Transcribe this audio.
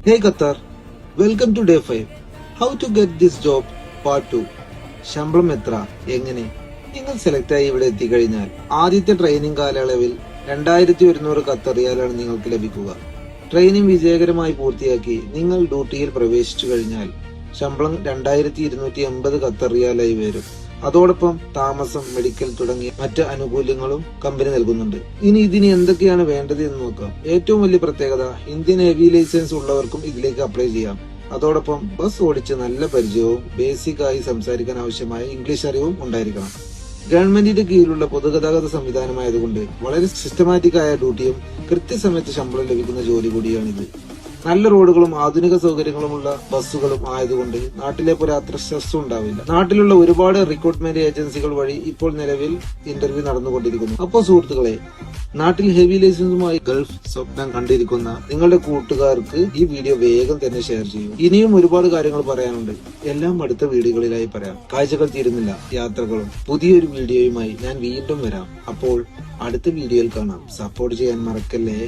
Hey Qatar, welcome to day 5. How to get this job part 2. ശമ്പളം എത്ര എങ്ങനെ നിങ്ങൾ സെലക്ട് ആയി ഇവിടെ എത്തിക്കഴിഞ്ഞാൽ ആദ്യത്തെ ട്രെയിനിങ് കാലയളവിൽ 2100 ഖത്തർ റിയാലാണ് നിങ്ങൾക്ക് ലഭിക്കുക. ട്രെയിനിങ് വിജയകരമായി പൂർത്തിയാക്കി നിങ്ങൾ ഡ്യൂട്ടിയിൽ പ്രവേശിച്ചു കഴിഞ്ഞാൽ ശമ്പളം 2280 ഖത്തർ റിയാലായി വരും. അതോടൊപ്പം താമസം, മെഡിക്കൽ തുടങ്ങിയ മറ്റ് ആനുകൂല്യങ്ങളും കമ്പനി നൽകുന്നുണ്ട്. ഇനി ഇതിന് എന്തൊക്കെയാണ് വേണ്ടത് എന്ന് നോക്കാം. ഏറ്റവും വലിയ പ്രത്യേകത, ഇന്ത്യൻ ഹെവി ലൈസൻസ് ഉള്ളവർക്കും ഇതിലേക്ക് അപ്ലൈ ചെയ്യാം. അതോടൊപ്പം ബസ് ഓടിച്ച് നല്ല പരിചയവും ബേസിക് ആയി സംസാരിക്കാൻ ആവശ്യമായ ഇംഗ്ലീഷ് അറിവും ഉണ്ടായിരിക്കണം. ഗവൺമെന്റിന്റെ കീഴിലുള്ള പൊതുഗതാഗത സംവിധാനമായതുകൊണ്ട് വളരെ സിസ്റ്റമാറ്റിക് ആയ ഡ്യൂട്ടിയും കൃത്യസമയത്ത് ശമ്പളം ലഭിക്കുന്ന ജോലി കൂടിയാണിത്. നല്ല റോഡുകളും ആധുനിക സൗകര്യങ്ങളുമുള്ള ബസ്സുകളും ആയതുകൊണ്ട് നാട്ടിലെ പോലെ അത്ര സ്ട്രെസ് ഉണ്ടാവില്ല. നാട്ടിലുള്ള ഒരുപാട് റിക്രൂട്ട്മെന്റ് ഏജൻസികൾ വഴി ഇപ്പോൾ നിലവിൽ ഇന്റർവ്യൂ നടന്നുകൊണ്ടിരിക്കുന്നു. അപ്പോൾ സുഹൃത്തുക്കളെ, നാട്ടിൽ ഹെവി ലൈസൻസുമായി ഗൾഫ് സ്വപ്നം കണ്ടിരിക്കുന്ന നിങ്ങളുടെ കൂട്ടുകാർക്ക് ഈ വീഡിയോ വേഗം തന്നെ ഷെയർ ചെയ്യൂ. ഇനിയും ഒരുപാട് കാര്യങ്ങൾ പറയാനുണ്ട്. എല്ലാം അടുത്ത വീഡിയോകളിലായി പറയാം. കാഴ്ചകൾ തീരുന്നില്ല, യാത്രകളും. പുതിയൊരു വീഡിയോയുമായി ഞാൻ വീണ്ടും വരാം. അപ്പോൾ അടുത്ത വീഡിയോയിൽ കാണാം. സപ്പോർട്ട് ചെയ്യാൻ മറക്കല്ലേ.